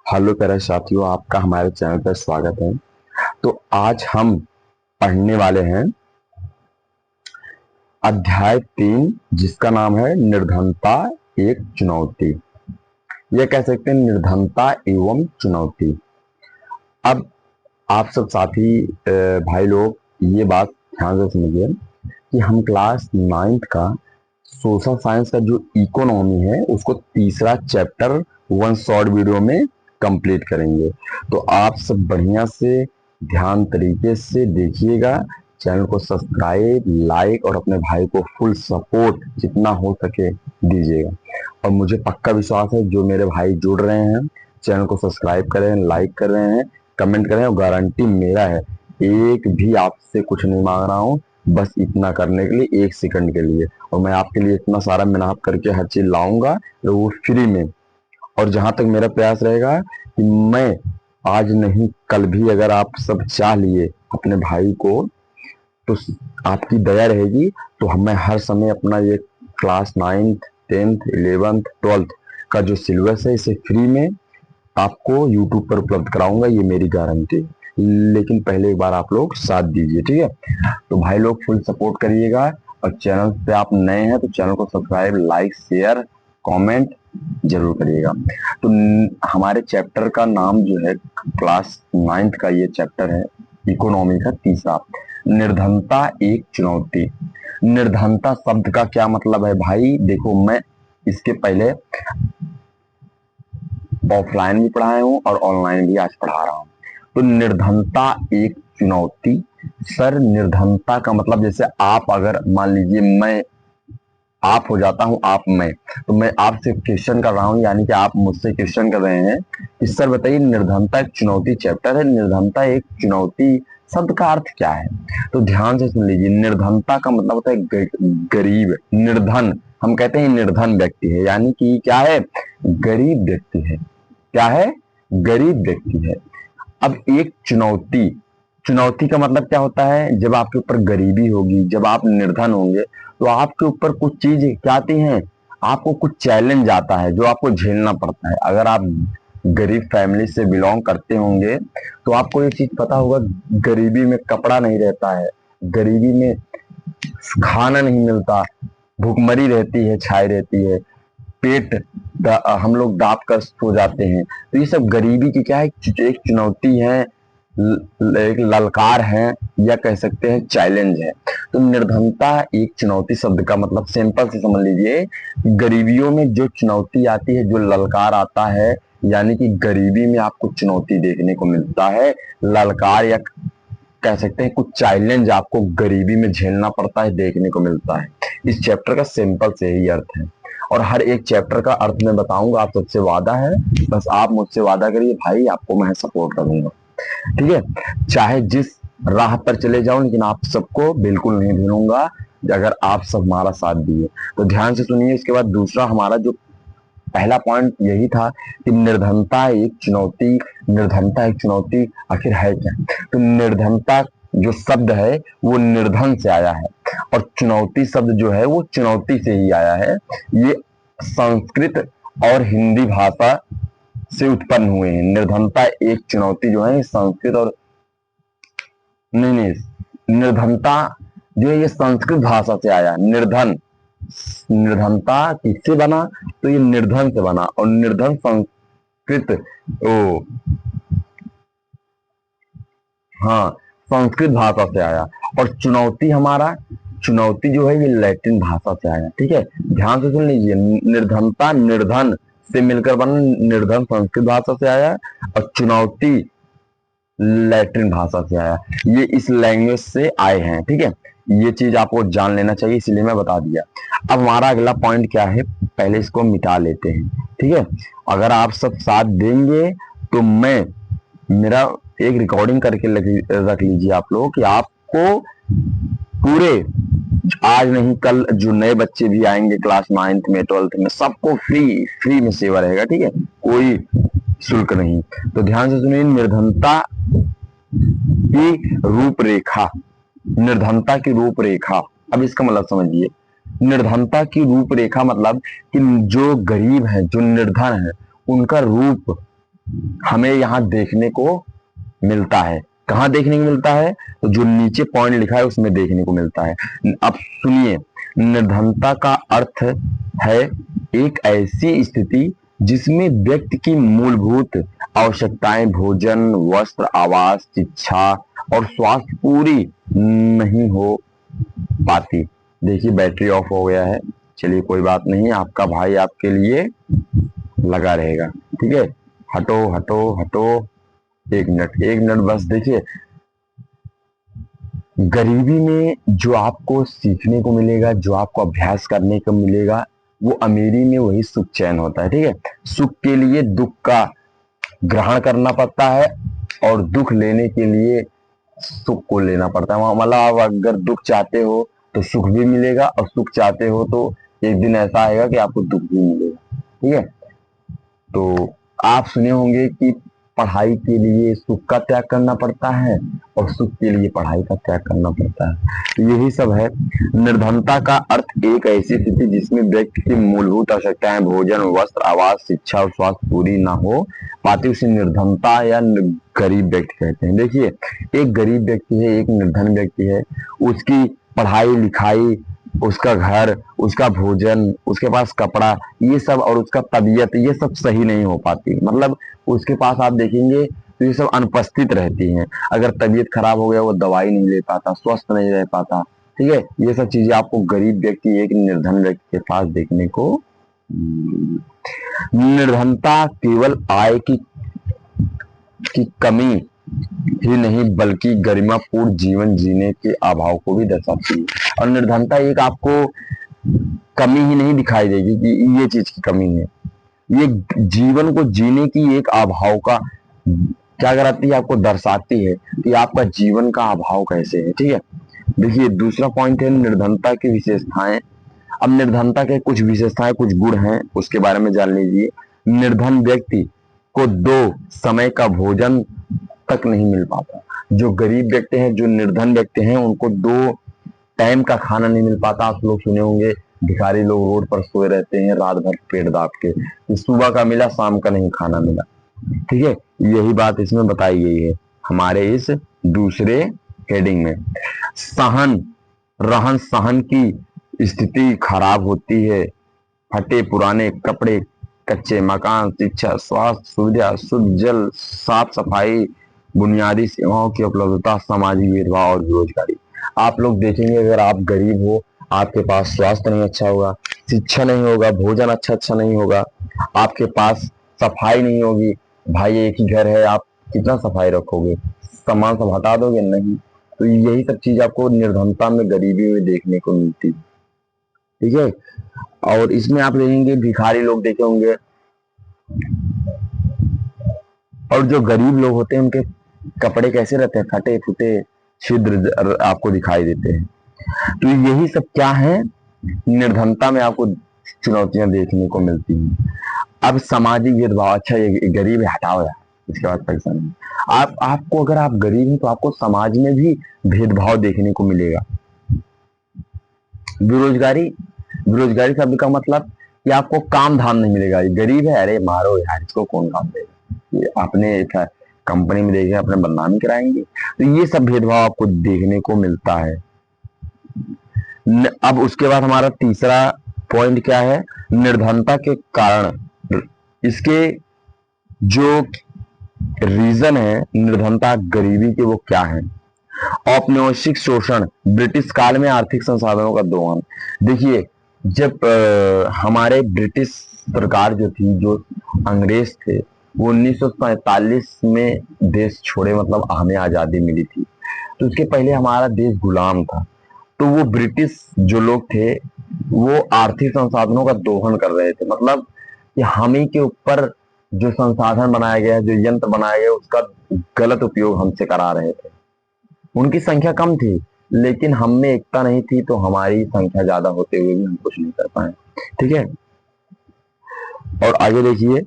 Hello प्यारे साथियों, आपका हमारे चैनल पर स्वागत है। तो आज हम पढ़ने वाले हैं अध्याय 3, जिसका नाम है निर्धनता एक चुनौती। यह कह सकते हैं निर्धनता एवं चुनौती। अब आप सब साथी भाई लोग ये बात ध्यान से समझिए कि हम क्लास 9th का सोशल साइंस का जो इकोनॉमी है उसको तीसरा चैप्टर वन शॉर्ट वीडियो में कंप्लीट करेंगे। तो आप सब बढ़िया से ध्यान तरीके से देखिएगा, चैनल को सब्सक्राइब, लाइक और अपने भाई को फुल सपोर्ट जितना हो सके दीजिएगा। और मुझे पक्का विश्वास है जो मेरे भाई जुड़ रहे हैं, चैनल को सब्सक्राइब कर रहे हैं, लाइक कर रहे हैं, कमेंट कर रहे हैं, और गारंटी मेरा है एक भी आपसे कुछ नहीं मांग रहा हूँ, बस इतना करने के लिए 1 सेकंड के लिए। और मैं आपके लिए इतना सारा मेहनत करके हर चीज लाऊंगा तो वो फ्री में। और जहां तक मेरा प्रयास रहेगा कि मैं आज नहीं कल भी अगर आप सब चाह लिए अपने भाई को तो आपकी दया रहेगी तो मैं हर समय अपना ये class 9th 10th 11th 12th का जो सिलेबस है इसे फ्री में आपको यूट्यूब पर उपलब्ध कराऊंगा, ये मेरी गारंटी। लेकिन पहले एक बार आप लोग साथ दीजिए, ठीक है। तो भाई लोग फुल सपोर्ट करिएगा, और चैनल पे आप नए हैं तो चैनल को सब्सक्राइब, लाइक, शेयर, कमेंट जरूर करिएगा। तो हमारे चैप्टर का नाम जो है, क्लास 9th का ये चैप्टर है इकोनॉमी का तीसरा, निर्धनता एक चुनौती। निर्धनता शब्द का क्या मतलब है भाई? देखो, मैं इसके पहले ऑफलाइन भी पढ़ाया हूँ और ऑनलाइन भी आज पढ़ा रहा हूँ। तो निर्धनता एक चुनौती। सर, निर्धनता का मतलब जैसे आप अगर मान लीजिए मैं आप हो जाता हूं आप मैं, तो मैं आपसे क्वेश्चन कर रहा हूं, यानी कि आप मुझसे क्वेश्चन कर रहे हैं कि सर बताइए निर्धनता एक चुनौती चैप्टर है, निर्धनता एक चुनौती शब्द का अर्थ क्या है? तो ध्यान से सुन लीजिए। निर्धनता का मतलब होता है गरीब, निर्धन। हम कहते हैं निर्धन व्यक्ति है, यानी कि क्या है? गरीब व्यक्ति है। क्या है? गरीब व्यक्ति है। अब एक चुनौती, चुनौती का मतलब क्या होता है? जब आपके ऊपर गरीबी होगी, जब आप निर्धन होंगे, तो आपके ऊपर कुछ चीज क्या आती हैं? आपको कुछ चैलेंज आता है जो आपको झेलना पड़ता है। अगर आप गरीब फैमिली से बिलोंग करते होंगे तो आपको ये चीज पता होगा, गरीबी में कपड़ा नहीं रहता है, गरीबी में खाना नहीं मिलता, भूखमरी रहती है, छाई रहती है, पेट हम लोग दाब कर सो जाते हैं। तो ये सब गरीबी की क्या है? एक चुनौती है, एक ललकार है, या कह सकते हैं चैलेंज है। तो निर्धनता एक चुनौती शब्द का मतलब सिंपल से समझ लीजिए, गरीबियों में जो चुनौती आती है, जो ललकार आता है, यानी कि गरीबी में आपको चुनौती देखने को मिलता है, ललकार या कह सकते हैं कुछ चैलेंज आपको गरीबी में झेलना पड़ता है, देखने को मिलता है। इस चैप्टर का सिंपल से ही अर्थ है, और हर एक चैप्टर का अर्थ मैं बताऊंगा। आप सबसे वादा है, बस आप मुझसे वादा करिए भाई, आपको मैं सपोर्ट करूंगा, ठीक है। चाहे जिस राह पर चले जाऊं, लेकिन आप सबको बिल्कुल नहीं भूलूंगा अगर आप सब हमारा साथ दिए। तो ध्यान से सुनिए। इसके बाद दूसरा हमारा जो पहला पॉइंट यही था कि निर्धनता एक चुनौती। निर्धनता एक चुनौती आखिर है क्या? तो निर्धनता जो शब्द है वो निर्धन से आया है, और चुनौती शब्द जो है वो चुनौती से ही आया है। ये संस्कृत और हिंदी भाषा से उत्पन्न हुए हैं। निर्धनता एक चुनौती जो है संस्कृत और नहीं, निर्धनता जो है ये संस्कृत भाषा से आया। निर्धन, निर्धनता किससे बना? तो ये निर्धन से बना, और निर्धन संस्कृत, ओ हाँ, संस्कृत भाषा से आया। और चुनौती हमारा, चुनौती जो है ये लैटिन भाषा से आया, ठीक है। ध्यान से सुन लीजिए। निर्धनता निर्धन से मिलकर बना, निर्धन संस्कृत भाषा से आया, और चुनौती लैटिन भाषा से आया। ये इस लैंग्वेज से आए हैं, ठीक है। ये चीज आपको जान लेना चाहिए, इसलिए मैं बता दिया। अब हमारा अगला पॉइंट क्या है, पहले इसको मिटा लेते हैं, ठीक है। अगर आप सब साथ देंगे तो मैं मेरा एक रिकॉर्डिंग करके रख लीजिए आप लोग, कि आपको पूरे आज नहीं कल जो नए बच्चे भी आएंगे क्लास 9th में 12th में, सबको फ्री में सेवा रहेगा, ठीक है, कोई शुल्क नहीं। तो ध्यान से सुनिए। निर्धनता की रूपरेखा, निर्धनता की रूपरेखा। अब इसका मतलब समझिए। निर्धनता की रूपरेखा मतलब कि जो गरीब है, जो निर्धन है, उनका रूप हमें यहाँ देखने को मिलता है। कहाँ देखने को मिलता है? तो जो नीचे पॉइंट लिखा है उसमें देखने को मिलता है। अब सुनिए, निर्धनता का अर्थ है एक ऐसी स्थिति जिसमें व्यक्ति की मूलभूत आवश्यकताएं भोजन, वस्त्र, आवास, शिक्षा और स्वास्थ्य पूरी नहीं हो पाती। देखिए बैटरी ऑफ हो गया है, चलिए कोई बात नहीं, आपका भाई आपके लिए लगा रहेगा। ठीक है, हटो हटो हटो, एक मिनट एक मिनट बस। देखिए गरीबी में जो आपको सीखने को मिलेगा, जो आपको अभ्यास करने को मिलेगा, वो अमीरी में वही सुख चैन होता है। ठीक है, सुख के लिए दुख का ग्रहण करना पड़ता है और दुख लेने के लिए सुख को लेना पड़ता है। मतलब आप अगर दुख चाहते हो तो सुख भी मिलेगा, और सुख चाहते हो तो एक दिन ऐसा आएगा कि आपको दुख भी मिलेगा। ठीक है, तो आप सुने होंगे कि पढ़ाई के लिए सुख का त्याग करना पड़ता है और सुख के लिए पढ़ाई का त्याग करना पड़ता है। तो यही सब है। निर्धनता का अर्थ एक ऐसी स्थिति जिसमें व्यक्ति की मूलभूत आवश्यकताएं भोजन, वस्त्र, आवास, शिक्षा और स्वास्थ्य पूरी ना हो पाती, उसे निर्धनता या गरीब व्यक्ति कहते हैं। देखिए एक गरीब व्यक्ति है, एक निर्धन व्यक्ति है, उसकी पढ़ाई लिखाई, उसका घर, उसका भोजन, उसके पास कपड़ा, ये सब, और उसका तबीयत, ये सब सही नहीं हो पाती। मतलब उसके पास आप देखेंगे तो ये सब अनुपस्थित रहती हैं। अगर तबीयत खराब हो गया, वो दवाई नहीं ले पाता, स्वस्थ नहीं रह पाता। ठीक है, ये सब चीजें आपको गरीब व्यक्ति, एक निर्धन व्यक्ति के पास देखने को निर्धनता केवल आय की कमी ही नहीं बल्कि गरिमापूर्ण जीवन जीने के अभाव को भी दर्शाती है। और निर्धनता एक आपको कमी ही नहीं दिखाई देगी कि ये चीज की कमी है, ये जीवन को जीने की एक अभाव का क्या कराती है, आपको दर्शाती है कि आपका जीवन का अभाव कैसे है। ठीक है, देखिए दूसरा पॉइंट है निर्धनता की विशेषताएं। अब निर्धनता के कुछ विशेषताएं, कुछ गुण हैं, उसके बारे में जान लीजिए। निर्धन व्यक्ति को 2 समय का भोजन तक नहीं मिल पाता। जो गरीब व्यक्ति हैं, जो निर्धन व्यक्ति हैं, उनको 2 टाइम का खाना नहीं मिल पाता। आप लोग सुने होंगे भिखारी लोग रोड पर सोए रहते हैं रात भर पेट दाब के, सुबह का मिला शाम का नहीं खाना मिला। ठीक है, यही बात इसमें बताई गई है हमारे इस दूसरे हेडिंग में। सहन रहन सहन की स्थिति खराब होती है। फटे पुराने कपड़े, कच्चे मकान, शिक्षा, स्वास्थ्य सुविधा, शुद्ध जल, साफ सफाई, बुनियादी सेवाओं की उपलब्धता, सामाजिक भेदभाव और बेरोजगारी। आप लोग देखेंगे अगर आप गरीब हो, आपके पास स्वास्थ्य नहीं अच्छा होगा, शिक्षा नहीं होगा, भोजन अच्छा नहीं होगा, आपके पास सफाई नहीं होगी। भाई एक ही घर है, आप कितना सफाई रखोगे, सामान सब हटा दोगे? नहीं। तो यही सब चीज आपको निर्धनता में, गरीबी में देखने को मिलती है। ठीक है, और इसमें आप देखेंगे भिखारी लोग देखे होंगे, और जो गरीब लोग होते हैं उनके कपड़े कैसे रहते हैं, फटे फुटे छिद्र आपको दिखाई देते हैं। तो यही सब क्या है, निर्धनता में आपको चुनौतियां देखने को मिलती हैं। अब सामाजिक भेदभाव, अच्छा ये गरीब है, हटाओ यार, इसके बाद परेशानी। आपको अगर आप गरीब हैं तो आपको समाज में भी भेदभाव देखने को मिलेगा। बेरोजगारी, बेरोजगारी शब्द का मतलब कि आपको काम धाम नहीं मिलेगा। ये गरीब है, अरे मारो यार, इसको कौन काम देगा, ये अपने कंपनी में देखें अपने बदनामी कराएंगे। तो ये सब भेदभाव आपको देखने को मिलता है। अब उसके बाद हमारा तीसरा पॉइंट क्या है, निर्धनता के कारण, इसके जो रीजन है निर्धनता गरीबी के, वो क्या है? औपनिवेशिक शोषण, ब्रिटिश काल में आर्थिक संसाधनों का दोहन। देखिए जब हमारे ब्रिटिश सरकार जो थी, जो अंग्रेज थे, वो 1947 में देश छोड़े, मतलब हमें आजादी मिली थी। तो उसके पहले हमारा देश गुलाम था। तो वो ब्रिटिश जो लोग थे वो आर्थिक संसाधनों का दोहन कर रहे थे। मतलब कि हम ही के ऊपर जो संसाधन बनाया गया, जो यंत्र बनाया गया, उसका गलत उपयोग हमसे करा रहे थे। उनकी संख्या कम थी लेकिन हम में एकता नहीं थी, तो हमारी संख्या ज्यादा होते हुए भी हम कुछ नहीं कर पाए। ठीक है, और आगे देखिए,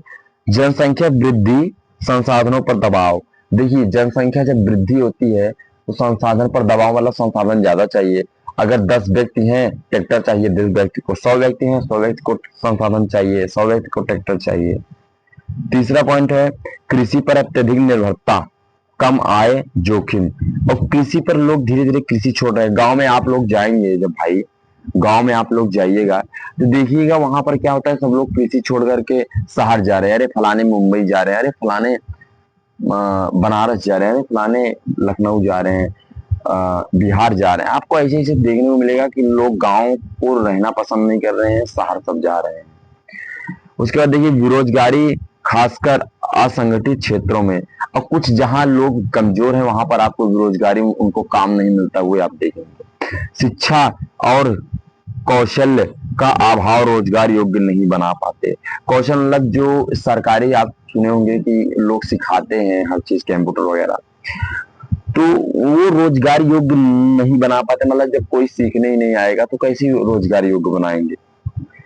जनसंख्या वृद्धि, संसाधनों पर दबाव। देखिए जनसंख्या जब वृद्धि होती है तो संसाधन पर दबाव, मतलब संसाधन ज्यादा चाहिए। अगर 10 व्यक्ति हैं, ट्रैक्टर चाहिए 10 व्यक्ति को, 100 व्यक्ति हैं, 100 व्यक्ति को संसाधन चाहिए, 100 व्यक्ति को ट्रैक्टर चाहिए। तीसरा पॉइंट है कृषि पर अत्यधिक निर्भरता, कम आय जोखिम। और कृषि पर लोग धीरे धीरे कृषि छोड़ रहे हैं। गांव में आप लोग जाएंगे, जब भाई गांव में आप लोग जाइएगा तो देखिएगा वहां पर क्या होता है, सब लोग कृषि छोड़ करके शहर जा रहे हैं। अरे फलाने मुंबई जा रहे हैं, अरे फलाने बनारस जा रहे हैं, फलाने लखनऊ जा रहे हैं, बिहार जा रहे हैं। आपको ऐसे ऐसे देखने को मिलेगा कि लोग गांव को रहना पसंद नहीं कर रहे हैं, शहर सब जा रहे हैं। उसके बाद देखिए बेरोजगारी, खासकर असंगठित क्षेत्रों में, और कुछ जहां लोग कमजोर हैं वहां पर आपको बेरोजगारी, उनको काम नहीं मिलता, वो आप देखेंगे। शिक्षा और कौशल्य का अभाव रोजगार योग्य नहीं बना पाते। कौशल मतलब जो सरकारी आप सुने होंगे कि लोग सिखाते हैं हर चीज, कंप्यूटर वगैरह, तो वो रोजगार योग्य नहीं बना पाते। मतलब जब कोई सीखने ही नहीं आएगा तो कैसे रोजगार योग्य बनाएंगे,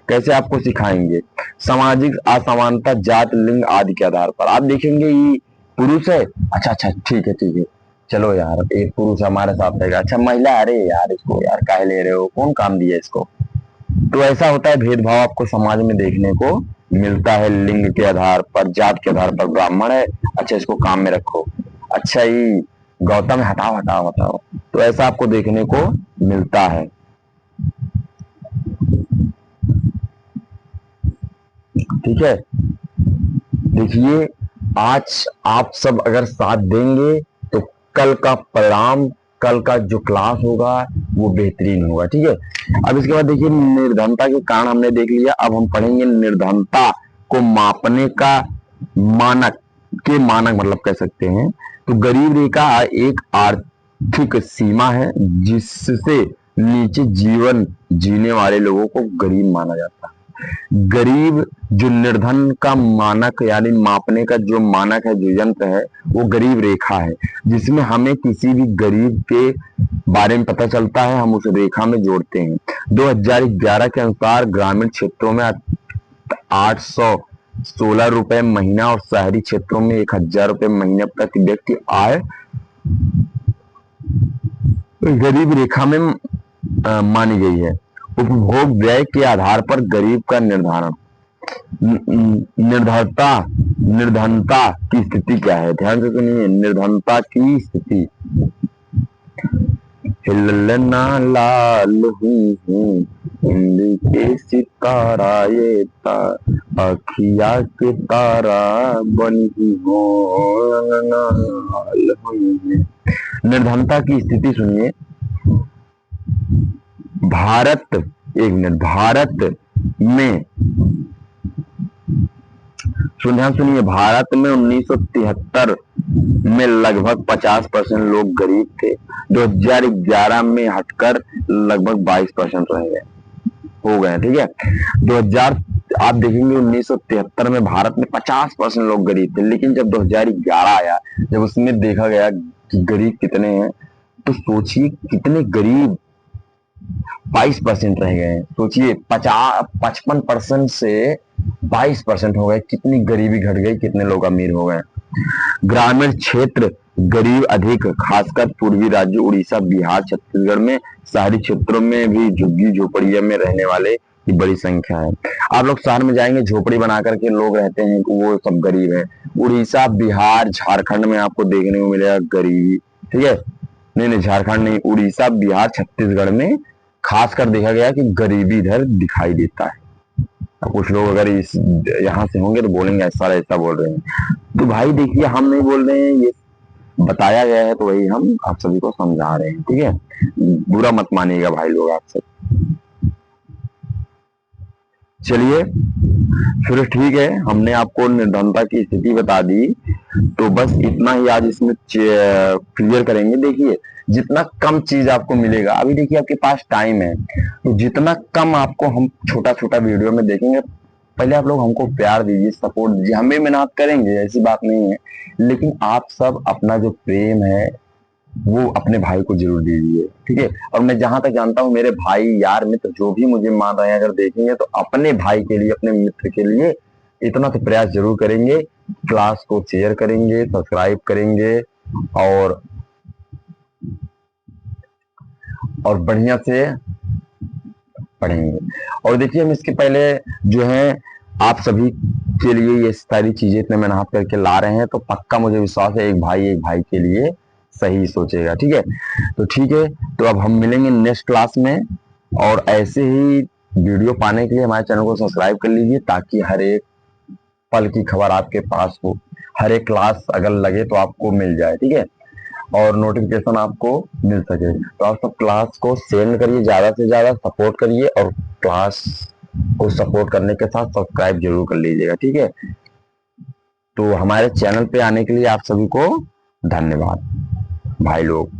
कैसे आपको सिखाएंगे। सामाजिक असमानता, जात, लिंग आदि के आधार पर आप देखेंगे ये पुरुष है, अच्छा अच्छा ठीक है ठीक है, चलो यार एक पुरुष हमारे साथ रहेगा, अच्छा महिला, अरे यार इसको यार काहे ले रहे हो, कौन काम दिया इसको। तो ऐसा होता है, भेदभाव आपको समाज में देखने को मिलता है। लिंग के आधार पर, जात के आधार पर, ब्राह्मण है, अच्छा इसको काम में रखो, अच्छा ही गौतम है, हटाओ हटाओ हटाओ। तो ऐसा आपको देखने को मिलता है। ठीक है, देखिए आज आप सब अगर साथ देंगे तो कल का परिणाम, कल का जो क्लास होगा वो बेहतरीन होगा। ठीक है, अब इसके बाद देखिए निर्धनता के कारण हमने देख लिया। अब हम पढ़ेंगे निर्धनता को मापने का मानक, के मानक मतलब कह सकते हैं। तो गरीब रेखा एक आर्थिक सीमा है जिससे नीचे जीवन जीने वाले लोगों को गरीब माना जाता है। गरीब जो निर्धन का मानक यानी मापने का जो मानक है, जो यंत्र है, वो गरीब रेखा है, जिसमें हमें किसी भी गरीब के बारे में पता चलता है, हम उस रेखा में जोड़ते हैं। 2011 के अनुसार ग्रामीण क्षेत्रों में 816 रुपए महीना और शहरी क्षेत्रों में 1000 रुपए महीने प्रति व्यक्ति आय गरीब रेखा में मानी गई है। उपभोग व्यय के आधार पर गरीब का निर्धारण। निर्धनता, निर्धनता की स्थिति क्या है, ध्यान से सुनिए। निर्धनता की स्थिति, हिलना लाल हूँ हिंदी के सितारा ये अखिया के तारा बनी हो लाल हूँ। निर्धनता की स्थिति सुनिए। भारत, एक मिनट, भारत में सुनिए, भारत में 1973 में लगभग 50% लोग गरीब थे। 2011 में हटकर लगभग 22% रह गए, हो गए। ठीक है, 2000 आप देखेंगे 1973 में भारत में 50% लोग गरीब थे, लेकिन जब 2011 आया, जब उसमें देखा गया कि गरीब कितने हैं, तो सोचिए कितने गरीब 22% रह गए। सोचिए 55% से 22% हो गए, कितनी गरीबी घट गई, कितने लोग अमीर हो गए। ग्रामीण क्षेत्र गरीब अधिक, खासकर पूर्वी राज्य उड़ीसा, बिहार, छत्तीसगढ़ में। शहरी क्षेत्रों में भी झुग्गी झोपड़ियों में रहने वाले की बड़ी संख्या है। आप लोग शहर में जाएंगे, झोपड़ी बना करके लोग रहते हैं, वो सब गरीब है। उड़ीसा, बिहार, झारखंड में आपको देखने को मिलेगा गरीबी। ठीक है, नहीं, झारखंड नहीं, उड़ीसा, बिहार, छत्तीसगढ़ में खासकर देखा गया कि गरीबी इधर दिखाई देता है। कुछ लोग अगर इस यहाँ से होंगे तो बोलेंगे ऐसा ऐसा बोल रहे हैं। तो भाई देखिए, हम नहीं बोल रहे हैं, ये बताया गया है तो वही हम आप सभी को समझा रहे हैं। ठीक है, बुरा मत मानिएगा भाई लोग आप सब। चलिए फिर ठीक है, हमने आपको निर्धनता की स्थिति बता दी, तो बस इतना ही आज इसमें क्लियर करेंगे। देखिए जितना कम चीज आपको मिलेगा, अभी देखिए आपके पास टाइम है, तो जितना कम आपको हम छोटा छोटा वीडियो में देखेंगे, पहले आप लोग हमको प्यार दीजिए, सपोर्ट दीजिए, हम भी मेहनत करेंगे, ऐसी बात नहीं है, लेकिन आप सब अपना जो प्रेम है वो अपने भाई को जरूर दीजिए। ठीक है, और मैं जहां तक जानता हूँ मेरे भाई यार मित्र जो भी मुझे मान रहे हैं, अगर देखेंगे तो अपने भाई के लिए, अपने मित्र के लिए इतना तो प्रयास जरूर करेंगे, क्लास को शेयर करेंगे, सब्सक्राइब करेंगे, और बढ़िया से पढ़ेंगे। और देखिए हम इसके पहले जो है आप सभी के लिए ये सारी चीजें इतने मेहनत करके ला रहे हैं, तो पक्का मुझे विश्वास है एक भाई के लिए सही सोचेगा। ठीक है, तो ठीक है, तो अब हम मिलेंगे नेक्स्ट क्लास में, और ऐसे ही वीडियो पाने के लिए हमारे चैनल को सब्सक्राइब कर लीजिए, ताकि हर एक पल की खबर आपके पास हो, हर एक क्लास अगर लगे तो आपको मिल जाए। ठीक है, और नोटिफिकेशन आपको मिल सके। तो आप सब क्लास को शेयर करिए, ज्यादा से ज्यादा सपोर्ट करिए, और क्लास को सपोर्ट करने के साथ सब्सक्राइब जरूर कर लीजिएगा। ठीक है, तो हमारे चैनल पे आने के लिए आप सभी को धन्यवाद भाई लोग।